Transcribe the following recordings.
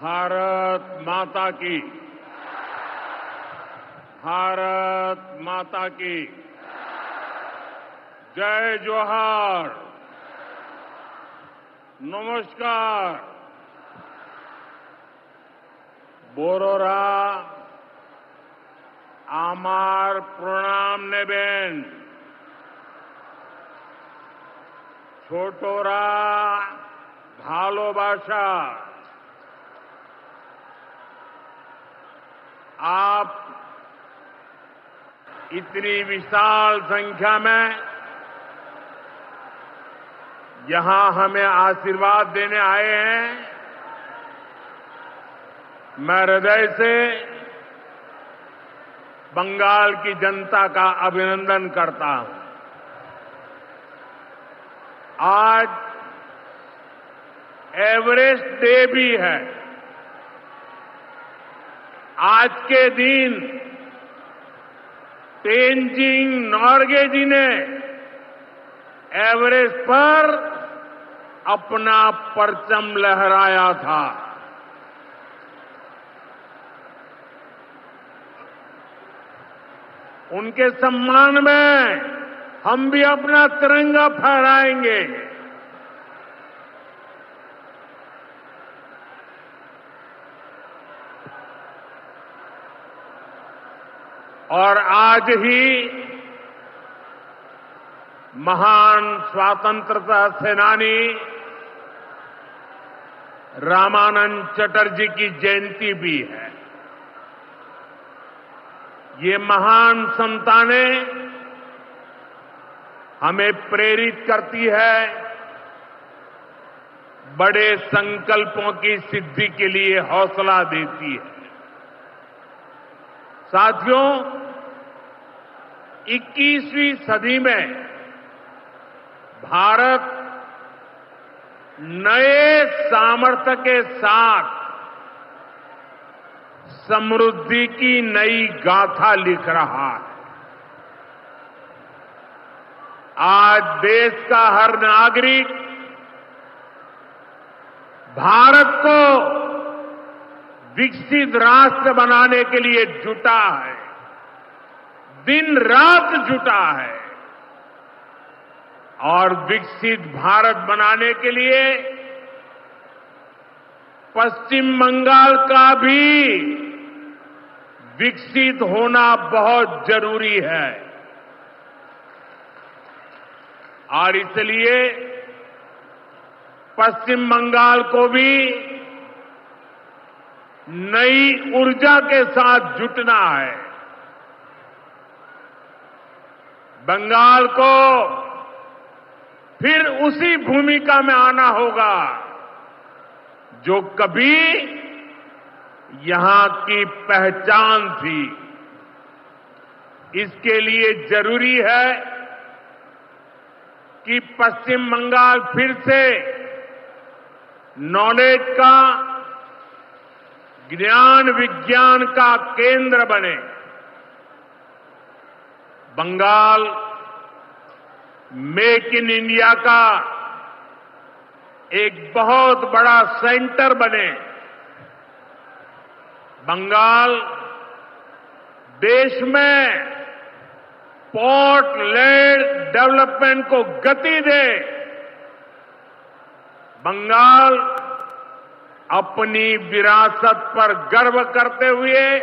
भारत माता की, भारत माता की जय जोहार। नमस्कार। बोरोरा आमार प्रणाम नेबेन। छोटोरा भालोबाशा। आप इतनी विशाल संख्या में यहां हमें आशीर्वाद देने आए हैं। मैं हृदय से बंगाल की जनता का अभिनंदन करता हूं। आज एवरेस्ट डे भी है। आज के दिन तेनजिंग नोर्गे जी ने एवरेस्ट पर अपना परचम लहराया था। उनके सम्मान में हम भी अपना तिरंगा फहराएंगे। और आज ही महान स्वतंत्रता सेनानी रामानंद चटर्जी की जयंती भी है। ये महान संतानें हमें प्रेरित करती है बड़े संकल्पों की सिद्धि के लिए हौसला देती है। साथियों, 21वीं सदी में भारत नए सामर्थ्य के साथ समृद्धि की नई गाथा लिख रहा है। आज देश का हर नागरिक भारत को विकसित राष्ट्र बनाने के लिए जुटा है, दिन रात जुटा है। और विकसित भारत बनाने के लिए पश्चिम बंगाल का भी विकसित होना बहुत जरूरी है। और इसलिए पश्चिम बंगाल को भी नई ऊर्जा के साथ जुटना है। बंगाल को फिर उसी भूमिका में आना होगा जो कभी यहां की पहचान थी। इसके लिए जरूरी है कि पश्चिम बंगाल फिर से नॉलेज का, ज्ञान विज्ञान का केंद्र बने। बंगाल मेक इन इंडिया का एक बहुत बड़ा सेंटर बने। बंगाल देश में पोर्ट लेड डेवलपमेंट को गति दे। बंगाल अपनी विरासत पर गर्व करते हुए,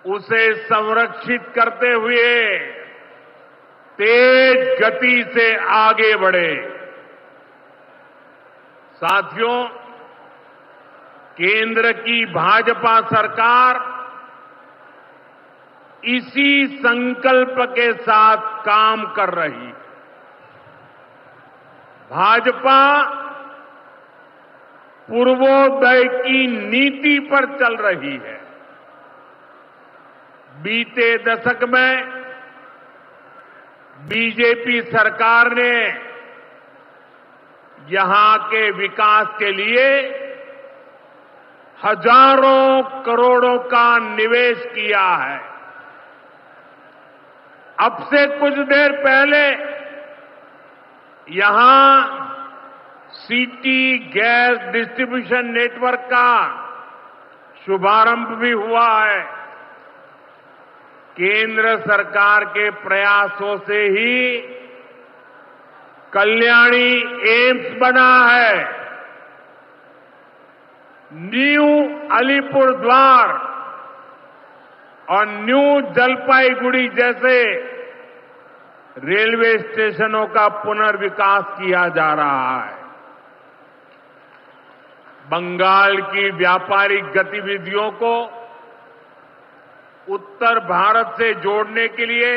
उसे संरक्षित करते हुए तेज गति से आगे बढ़े। साथियों, केंद्र की भाजपा सरकार इसी संकल्प के साथ काम कर रही। भाजपा पूर्वोदय की नीति पर चल रही है। बीते दशक में बीजेपी सरकार ने यहां के विकास के लिए हजारों करोड़ों का निवेश किया है। अब से कुछ देर पहले यहां सिटी गैस डिस्ट्रीब्यूशन नेटवर्क का शुभारंभ भी हुआ है। केंद्र सरकार के प्रयासों से ही कल्याणी एम्स बना है। न्यू अलीपुरद्वार और न्यू जलपाईगुड़ी जैसे रेलवे स्टेशनों का पुनर्विकास किया जा रहा है। बंगाल की व्यापारिक गतिविधियों को उत्तर भारत से जोड़ने के लिए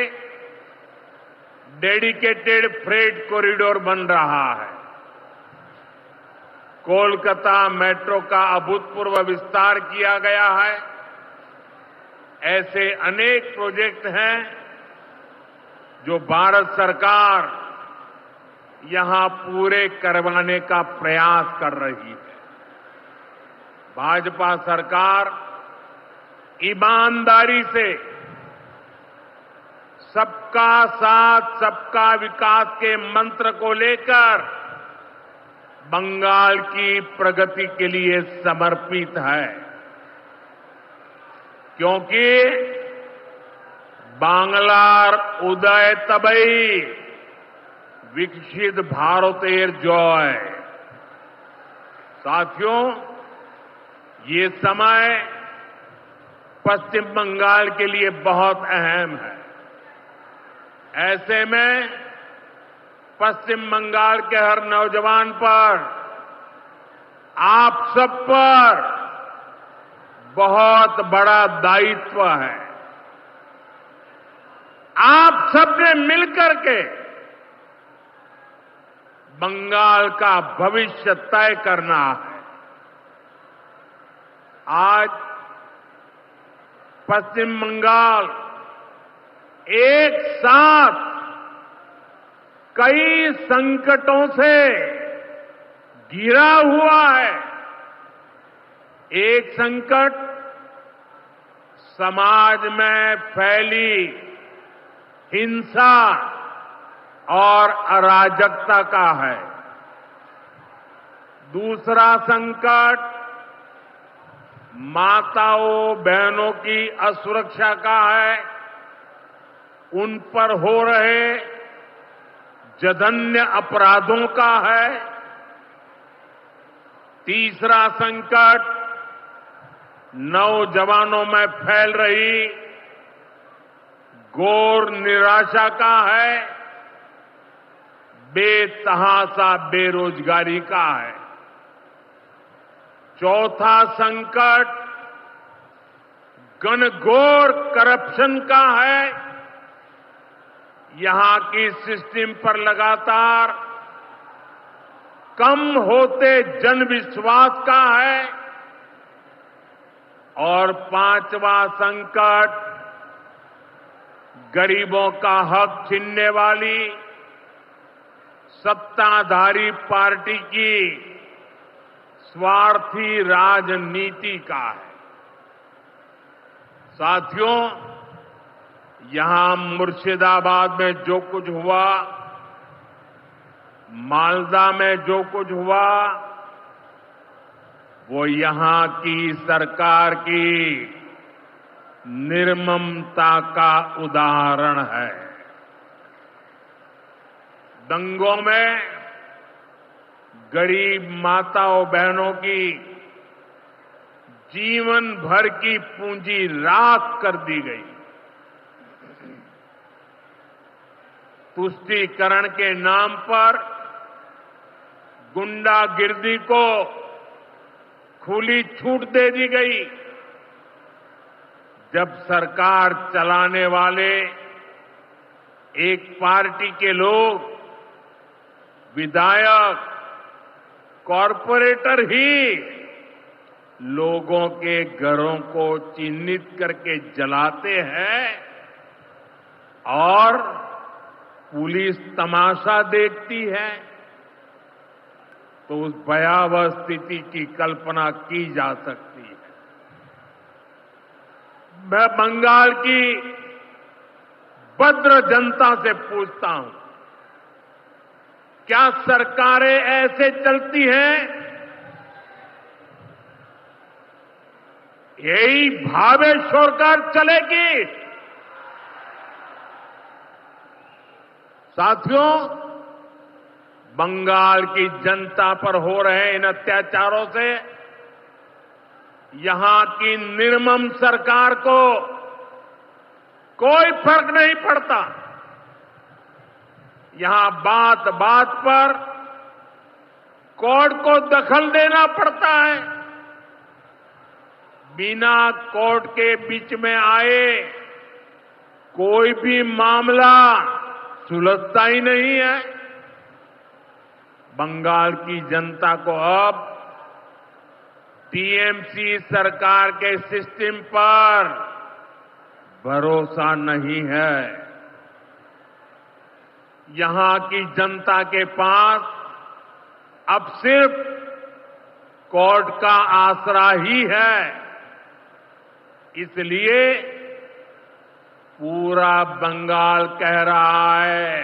डेडिकेटेड फ्रेट कॉरिडोर बन रहा है। कोलकाता मेट्रो का अभूतपूर्व विस्तार किया गया है। ऐसे अनेक प्रोजेक्ट हैं जो भारत सरकार यहां पूरे करवाने का प्रयास कर रही है। भाजपा सरकार ईमानदारी से सबका साथ सबका विकास के मंत्र को लेकर बंगाल की प्रगति के लिए समर्पित है, क्योंकि बांग्लार उदय तबई विकसित भारतेर जय। साथियों, ये समय पश्चिम बंगाल के लिए बहुत अहम है। ऐसे में पश्चिम बंगाल के हर नौजवान पर, आप सब पर बहुत बड़ा दायित्व है। आप सबने मिलकर के बंगाल का भविष्य तय करना है। आज पश्चिम बंगाल एक साथ कई संकटों से घिरा हुआ है। एक संकट समाज में फैली हिंसा और अराजकता का है। दूसरा संकट माताओं बहनों की असुरक्षा का है, उन पर हो रहे जघन्य अपराधों का है। तीसरा संकट नौजवानों में फैल रही घोर निराशा का है, बेतहाशा बेरोजगारी का है। चौथा संकट घनघोर करप्शन का है। यहां की सिस्टम पर लगातार कम होते जनविश्वास का है। और पांचवा संकट गरीबों का हक छीनने वाली सत्ताधारी पार्टी की स्वार्थी राजनीति का है। साथियों, यहां मुर्शिदाबाद में जो कुछ हुआ, मालदा में जो कुछ हुआ, वो यहां की सरकार की निर्ममता का उदाहरण है। दंगों में गरीब माताओं बहनों की जीवन भर की पूंजी राख कर दी गई। तुष्टीकरण के नाम पर गुंडागिर्दी को खुली छूट दे दी गई। जब सरकार चलाने वाले एक पार्टी के लोग, विधायक, कॉरपोरेटर ही लोगों के घरों को चिन्हित करके जलाते हैं और पुलिस तमाशा देखती है, तो उस भयावह स्थिति की कल्पना की जा सकती है। मैं बंगाल की भद्र जनता से पूछता हूं, क्या सरकारें ऐसे चलती हैं? यही भावे छोड़कर चलेगी? साथियों, बंगाल की जनता पर हो रहे इन अत्याचारों से यहां की निर्मम सरकार को कोई फर्क नहीं पड़ता। यहां बात बात पर कोर्ट को दखल देना पड़ता है। बिना कोर्ट के बीच में आए कोई भी मामला सुलझता ही नहीं है। बंगाल की जनता को अब टीएमसी सरकार के सिस्टम पर भरोसा नहीं है। यहां की जनता के पास अब सिर्फ कोर्ट का आसरा ही है। इसलिए पूरा बंगाल कह रहा है,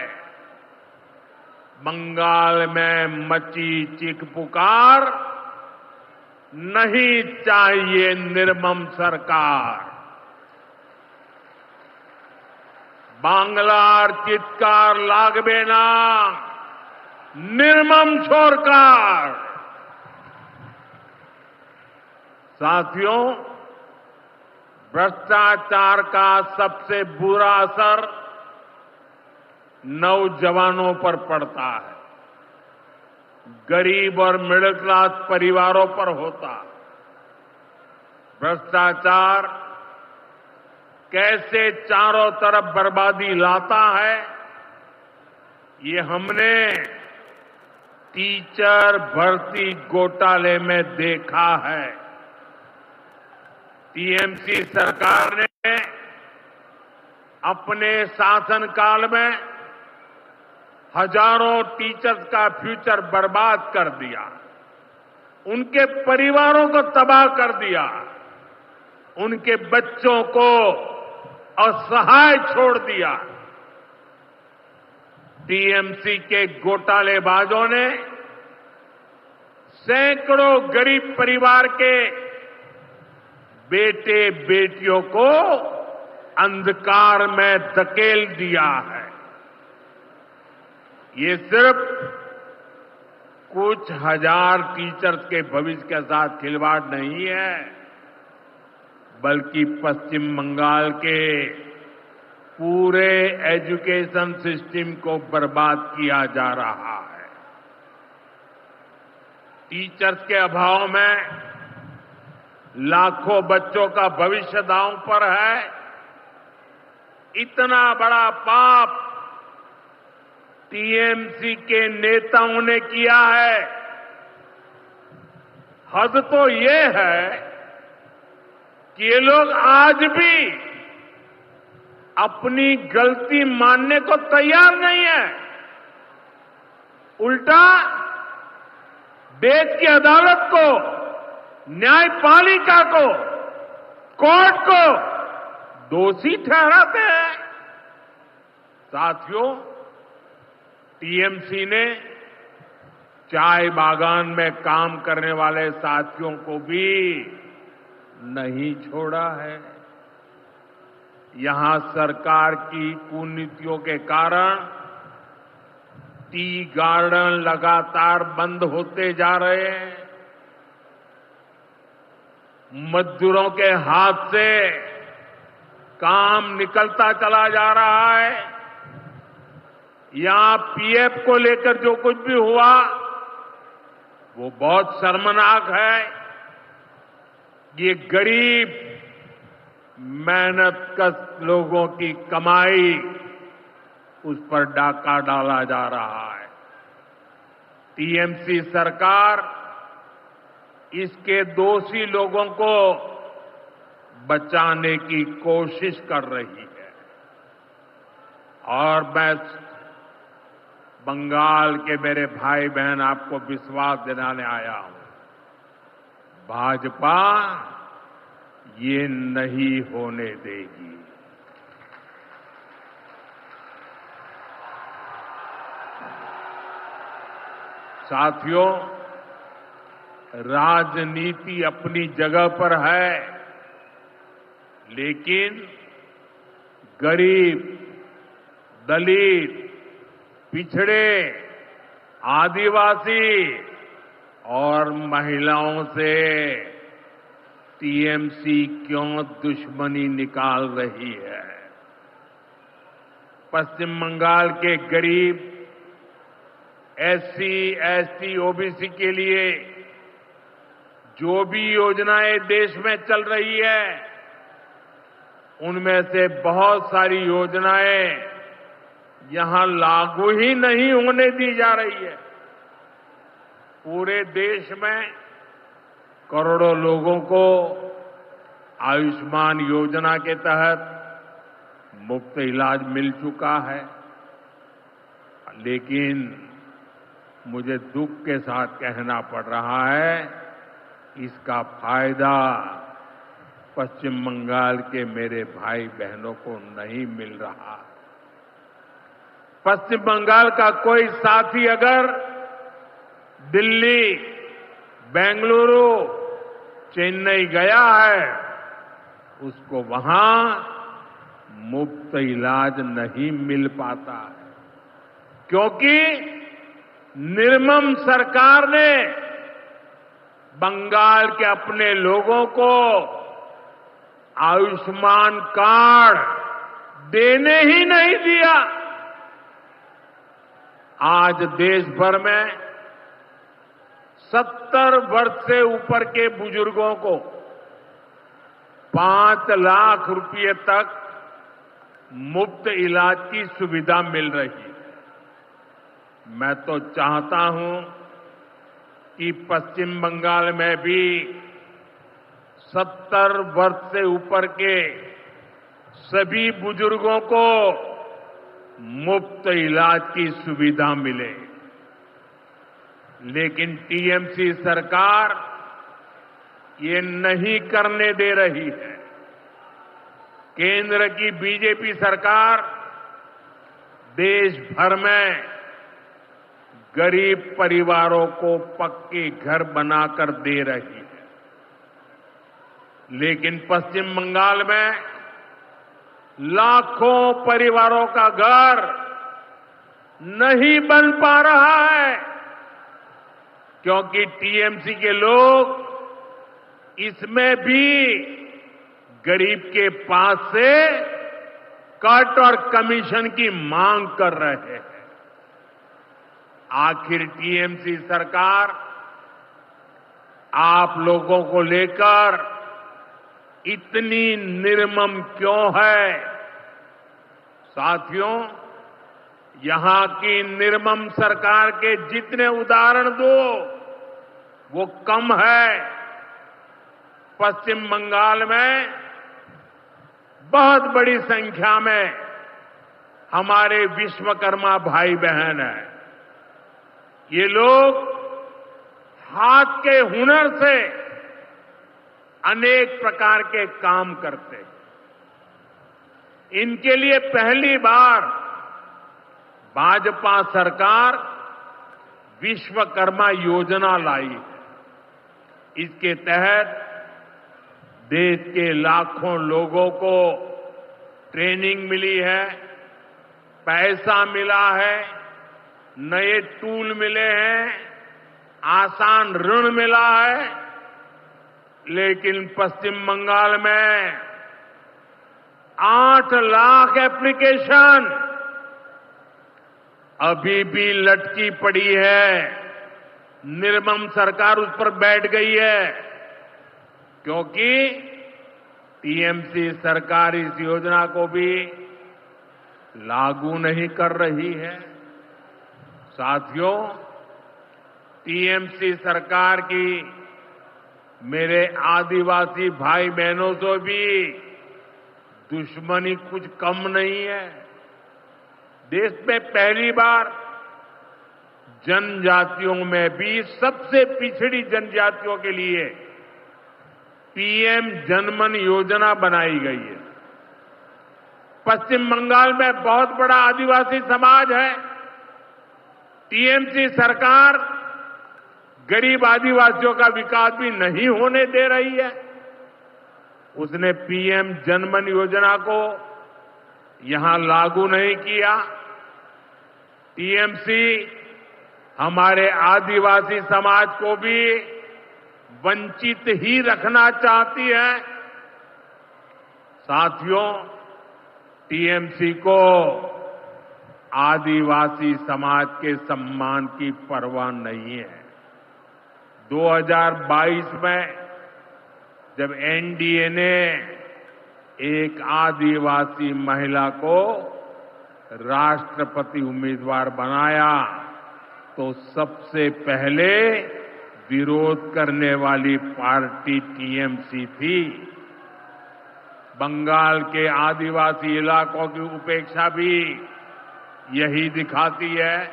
बंगाल में मची चीख पुकार, नहीं चाहिए निर्मम सरकार। बांग्लार चित्कार लागबे ना, निर्मम सरकार। साथियों, भ्रष्टाचार का सबसे बुरा असर नौजवानों पर पड़ता है, गरीब और मिडिल क्लास परिवारों पर होता। भ्रष्टाचार कैसे चारों तरफ बर्बादी लाता है, ये हमने टीचर भर्ती घोटाले में देखा है। टीएमसी सरकार ने अपने शासनकाल में हजारों टीचर्स का फ्यूचर बर्बाद कर दिया, उनके परिवारों को तबाह कर दिया, उनके बच्चों को असहाय छोड़ दिया। टीएमसी के घोटालेबाजों ने सैकड़ों गरीब परिवार के बेटे बेटियों को अंधकार में धकेल दिया है। ये सिर्फ कुछ हजार टीचर्स के भविष्य के साथ खिलवाड़ नहीं है, बल्कि पश्चिम बंगाल के पूरे एजुकेशन सिस्टम को बर्बाद किया जा रहा है। टीचर्स के अभाव में लाखों बच्चों का भविष्य दांव पर है। इतना बड़ा पाप टीएमसी के नेताओं ने किया है। हद तो ये है कि ये लोग आज भी अपनी गलती मानने को तैयार नहीं है। उल्टा देश की अदालत को, न्यायपालिका को, कोर्ट को दोषी ठहराते हैं। साथियों, टीएमसी ने चाय बागान में काम करने वाले साथियों को भी नहीं छोड़ा है। यहां सरकार की कुनीतियों के कारण टी गार्डन लगातार बंद होते जा रहे हैं। मजदूरों के हाथ से काम निकलता चला जा रहा है। यहां पीएफ को लेकर जो कुछ भी हुआ वो बहुत शर्मनाक है। ये गरीब मेहनतकश लोगों की कमाई, उस पर डाका डाला जा रहा है। टीएमसी सरकार इसके दोषी लोगों को बचाने की कोशिश कर रही है। और मैं बंगाल के मेरे भाई बहन आपको विश्वास दिलाने आया हूं, भाजपा ये नहीं होने देगी। साथियों, राजनीति अपनी जगह पर है, लेकिन गरीब, दलित, पिछड़े, आदिवासी और महिलाओं से टीएमसी क्यों दुश्मनी निकाल रही है? पश्चिम बंगाल के गरीब, एससी, एसटी, ओबीसी के लिए जो भी योजनाएं देश में चल रही है, उनमें से बहुत सारी योजनाएं यहां लागू ही नहीं होने दी जा रही है। पूरे देश में करोड़ों लोगों को आयुष्मान योजना के तहत मुफ्त इलाज मिल चुका है, लेकिन मुझे दुख के साथ कहना पड़ रहा है, इसका फायदा पश्चिम बंगाल के मेरे भाई बहनों को नहीं मिल रहा। पश्चिम बंगाल का कोई साथी अगर दिल्ली, बेंगलुरु, चेन्नई गया है, उसको वहां मुफ्त इलाज नहीं मिल पाता है, क्योंकि निर्मम सरकार ने बंगाल के अपने लोगों को आयुष्मान कार्ड देने ही नहीं दिया। आज देश भर में 70 वर्ष से ऊपर के बुजुर्गों को 5 लाख रुपए तक मुफ्त इलाज की सुविधा मिल रही है। मैं तो चाहता हूं कि पश्चिम बंगाल में भी 70 वर्ष से ऊपर के सभी बुजुर्गों को मुफ्त इलाज की सुविधा मिले, लेकिन टीएमसी सरकार ये नहीं करने दे रही है। केंद्र की बीजेपी सरकार देश भर में गरीब परिवारों को पक्के घर बनाकर दे रही है, लेकिन पश्चिम बंगाल में लाखों परिवारों का घर नहीं बन पा रहा है, क्योंकि टीएमसी के लोग इसमें भी गरीब के पास से कट और कमीशन की मांग कर रहे हैं। आखिर टीएमसी सरकार आप लोगों को लेकर इतनी निर्मम क्यों है? साथियों, यहां की निर्मम सरकार के जितने उदाहरण दो वो कम है। पश्चिम बंगाल में बहुत बड़ी संख्या में हमारे विश्वकर्मा भाई बहन हैं। ये लोग हाथ के हुनर से अनेक प्रकार के काम करते हैं। इनके लिए पहली बार भाजपा सरकार विश्वकर्मा योजना लाई है। इसके तहत देश के लाखों लोगों को ट्रेनिंग मिली है, पैसा मिला है, नए टूल मिले हैं, आसान ऋण मिला है, लेकिन पश्चिम बंगाल में 8 लाख एप्लीकेशन अभी भी लटकी पड़ी है। निर्मम सरकार उस पर बैठ गई है, क्योंकि टीएमसी सरकार इस योजना को भी लागू नहीं कर रही है। साथियों, टीएमसी सरकार की मेरे आदिवासी भाई बहनों से भी दुश्मनी कुछ कम नहीं है। देश में पहली बार जनजातियों में भी सबसे पिछड़ी जनजातियों के लिए पीएम जनमन योजना बनाई गई है। पश्चिम बंगाल में बहुत बड़ा आदिवासी समाज है। टीएमसी सरकार गरीब आदिवासियों का विकास भी नहीं होने दे रही है। उसने पीएम जनधन योजना को यहां लागू नहीं किया। टीएमसी हमारे आदिवासी समाज को भी वंचित ही रखना चाहती है। साथियों, टीएमसी को आदिवासी समाज के सम्मान की परवाह नहीं है। 2022 में जब एनडीए ने एक आदिवासी महिला को राष्ट्रपति उम्मीदवार बनाया तो सबसे पहले विरोध करने वाली पार्टी टीएमसी थी। बंगाल के आदिवासी इलाकों की उपेक्षा भी यही दिखाती है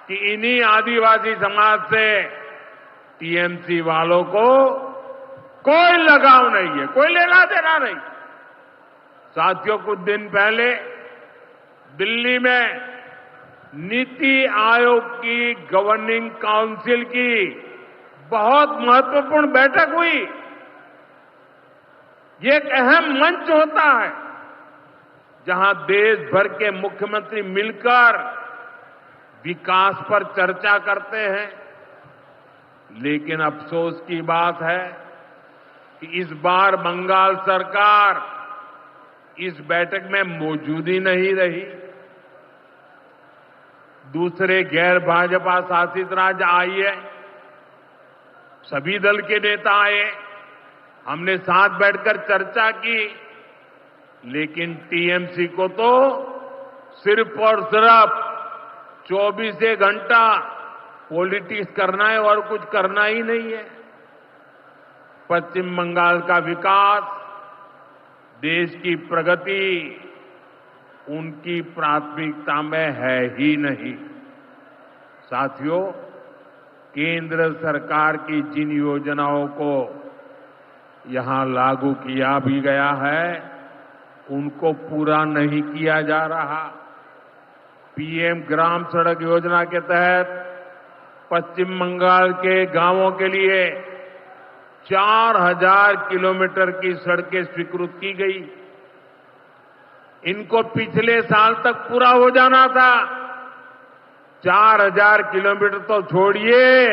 कि इन्हीं आदिवासी समाज से टीएमसी वालों को कोई लगाव नहीं है, कोई लेना देना नहीं। साथियों, कुछ दिन पहले दिल्ली में नीति आयोग की गवर्निंग काउंसिल की बहुत महत्वपूर्ण बैठक हुई। ये एक अहम मंच होता है जहां देश भर के मुख्यमंत्री मिलकर विकास पर चर्चा करते हैं। लेकिन अफसोस की बात है कि इस बार बंगाल सरकार इस बैठक में मौजूद ही नहीं रही। दूसरे गैर भाजपा शासित राज्य आए, सभी दल के नेता आए, हमने साथ बैठकर चर्चा की, लेकिन टीएमसी को तो सिर्फ और सिर्फ 24 घंटा पॉलिटिक्स करना है और कुछ करना ही नहीं है। पश्चिम बंगाल का विकास, देश की प्रगति उनकी प्राथमिकता में है ही नहीं। साथियों, केंद्र सरकार की जिन योजनाओं को यहां लागू किया भी गया है, उनको पूरा नहीं किया जा रहा। पीएम ग्राम सड़क योजना के तहत पश्चिम बंगाल के गांवों के लिए 4000 किलोमीटर की सड़कें स्वीकृत की गई। इनको पिछले साल तक पूरा हो जाना था। 4000 किलोमीटर तो छोड़िए,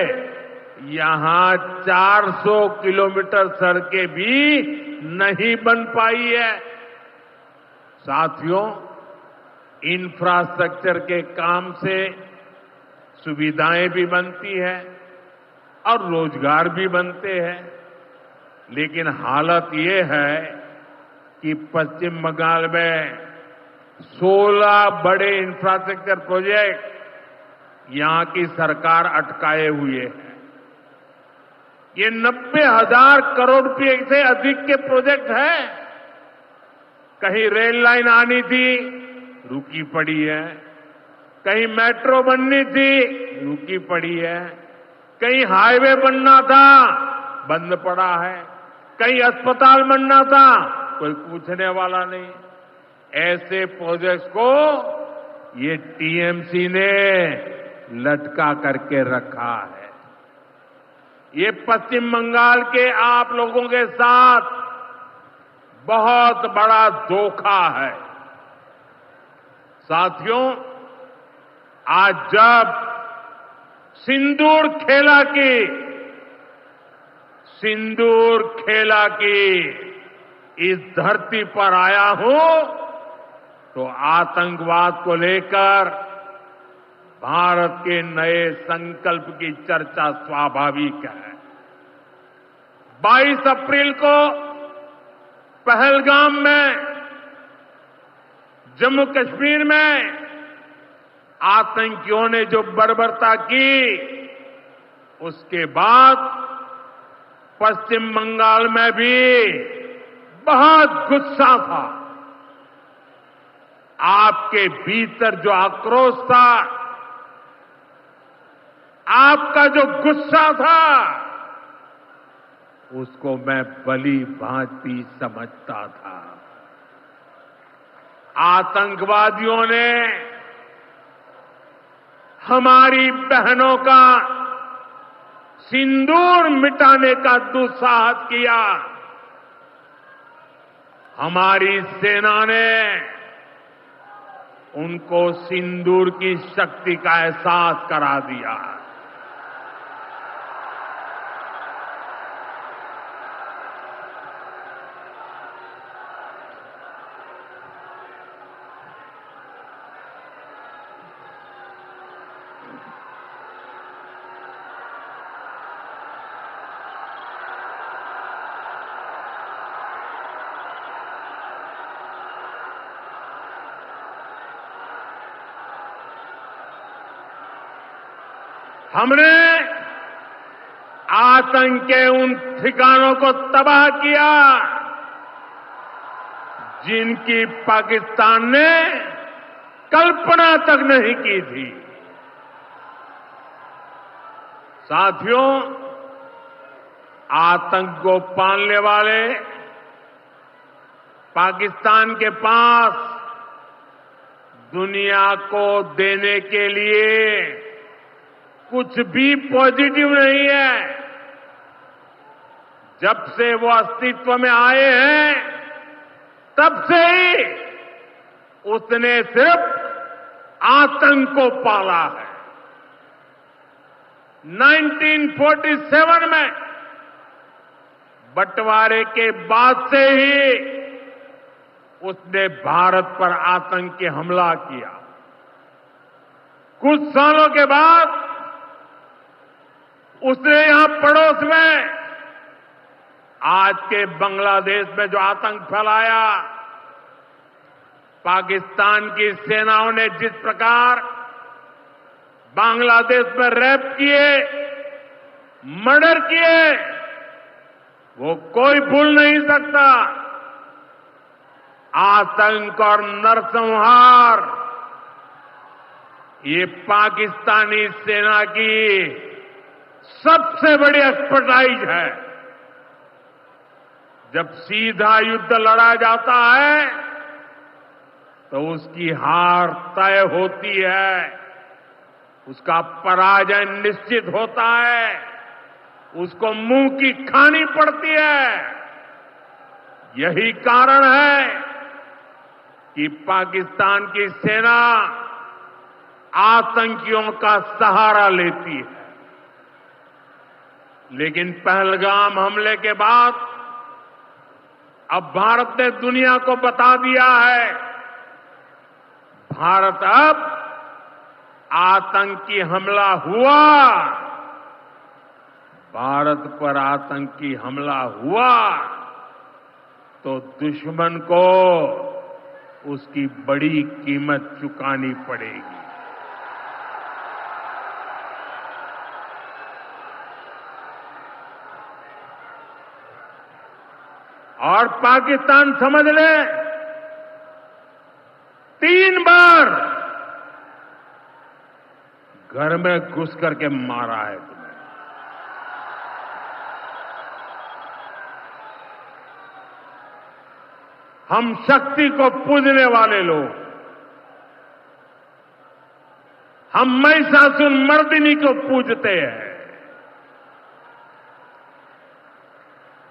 यहां 400 किलोमीटर सड़कें भी नहीं बन पाई है। साथियों, इंफ्रास्ट्रक्चर के काम से सुविधाएं भी बनती है और रोजगार भी बनते हैं। लेकिन हालत ये है कि पश्चिम बंगाल में 16 बड़े इंफ्रास्ट्रक्चर प्रोजेक्ट यहां की सरकार अटकाए हुए है। ये 90,000 करोड़ रुपए से अधिक के प्रोजेक्ट हैं। कहीं रेल लाइन आनी थी, रुकी पड़ी है। कहीं मेट्रो बननी थी, रुकी पड़ी है। कहीं हाईवे बनना था, बंद पड़ा है। कहीं अस्पताल बनना था, कोई पूछने वाला नहीं। ऐसे प्रोजेक्ट्स को ये टीएमसी ने लटका करके रखा है। ये पश्चिम बंगाल के आप लोगों के साथ बहुत बड़ा धोखा है। साथियों, आज जब सिंदूर खेला की इस धरती पर आया हूं, तो आतंकवाद को लेकर भारत के नए संकल्प की चर्चा स्वाभाविक है। 22 अप्रैल को पहलगाम में, जम्मू कश्मीर में आतंकियों ने जो बर्बरता की, उसके बाद पश्चिम बंगाल में भी बहुत गुस्सा था। आपके भीतर जो आक्रोश था, आपका जो गुस्सा था, उसको मैं भली भांति समझता था। आतंकवादियों ने हमारी बहनों का सिंदूर मिटाने का दुस्साहस किया। हमारी सेना ने उनको सिंदूर की शक्ति का एहसास करा दिया। हमने आतंक के उन ठिकानों को तबाह किया जिनकी पाकिस्तान ने कल्पना तक नहीं की थी। साथियों, आतंक को पालने वाले पाकिस्तान के पास दुनिया को देने के लिए कुछ भी पॉजिटिव नहीं है। जब से वो अस्तित्व में आए हैं तब से ही उसने सिर्फ आतंक को पाला है। 1947 में बंटवारे के बाद से ही उसने भारत पर आतंक के हमला किया। कुछ सालों के बाद उसने यहां पड़ोस में आज के बांग्लादेश में जो आतंक फैलाया, पाकिस्तान की सेनाओं ने जिस प्रकार बांग्लादेश में रेप किए, मर्डर किए, वो कोई भूल नहीं सकता। आतंक और नरसंहार ये पाकिस्तानी सेना की सबसे बड़ी एक्सपर्टाइज है। जब सीधा युद्ध लड़ा जाता है तो उसकी हार तय होती है, उसका पराजय निश्चित होता है, उसको मुंह की खानी पड़ती है। यही कारण है कि पाकिस्तान की सेना आतंकियों का सहारा लेती है। लेकिन पहलगाम हमले के बाद अब भारत ने दुनिया को बता दिया है, भारत अब आतंकी हमला हुआ, भारत पर आतंकी हमला हुआ तो दुश्मन को उसकी बड़ी कीमत चुकानी पड़ेगी। और पाकिस्तान समझ ले, 3 बार घर में घुस करके मारा है तुम्हें। हम शक्ति को पूजने वाले लोग, हम महिषासुर मर्दिनी को पूजते हैं।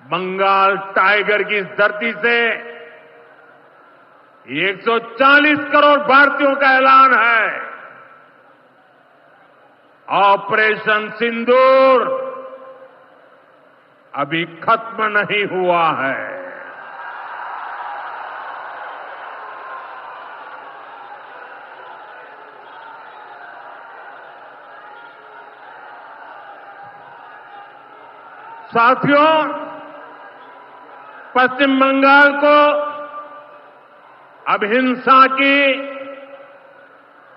बंगाल टाइगर की इस धरती से 140 करोड़ भारतीयों का ऐलान है। ऑपरेशन सिंदूर अभी खत्म नहीं हुआ है। साथियों, पश्चिम बंगाल को अब हिंसा की,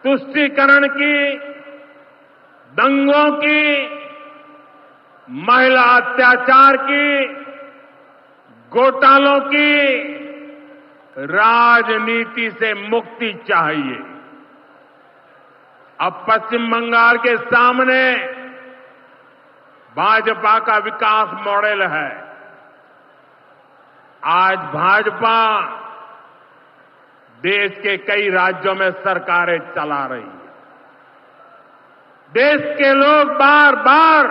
तुष्टीकरण की, दंगों की, महिला अत्याचार की, घोटालों की राजनीति से मुक्ति चाहिए। अब पश्चिम बंगाल के सामने भाजपा का विकास मॉडल है। आज भाजपा देश के कई राज्यों में सरकारें चला रही है। देश के लोग बार बार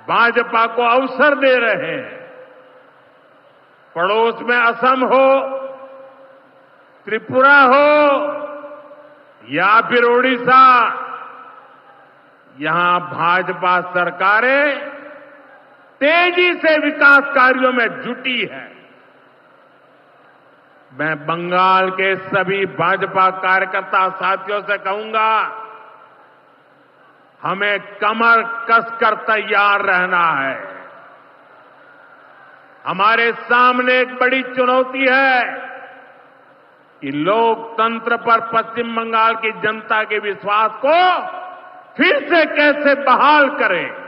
भाजपा को अवसर दे रहे हैं। पड़ोस में असम हो, त्रिपुरा हो या फिर ओडिशा, यहां भाजपा सरकारें तेजी से विकास कार्यों में जुटी है। मैं बंगाल के सभी भाजपा कार्यकर्ता साथियों से कहूंगा, हमें कमर कसकर तैयार रहना है। हमारे सामने एक बड़ी चुनौती है कि लोकतंत्र पर पश्चिम बंगाल की जनता के विश्वास को फिर से कैसे बहाल करें।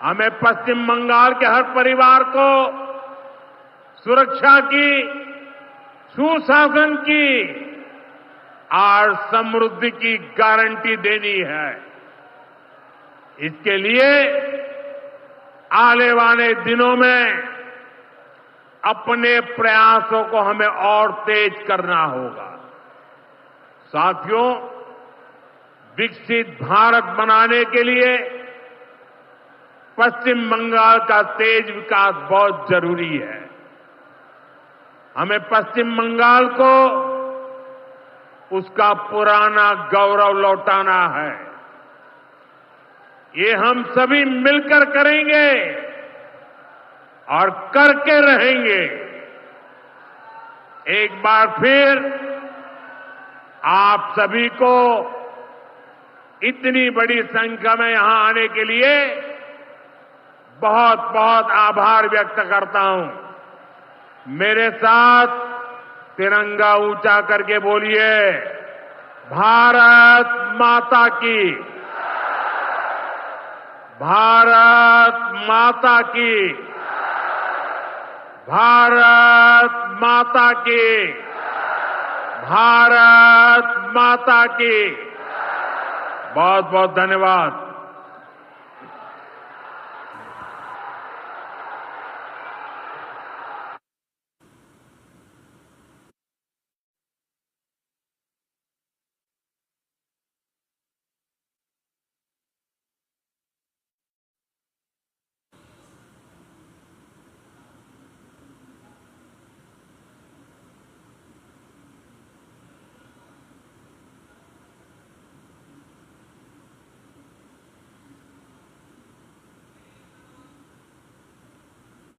हमें पश्चिम बंगाल के हर परिवार को सुरक्षा की, सुशासन की और समृद्धि की गारंटी देनी है। इसके लिए आने वाले दिनों में अपने प्रयासों को हमें और तेज करना होगा। साथियों, विकसित भारत बनाने के लिए पश्चिम बंगाल का तेज विकास बहुत जरूरी है। हमें पश्चिम बंगाल को उसका पुराना गौरव लौटाना है। ये हम सभी मिलकर करेंगे और करके रहेंगे। एक बार फिर आप सभी को इतनी बड़ी संख्या में यहां आने के लिए बहुत बहुत आभार व्यक्त करता हूं। मेरे साथ तिरंगा ऊंचा करके बोलिए, भारत माता की, भारत माता की, भारत माता की, भारत माता की। बहुत बहुत धन्यवाद।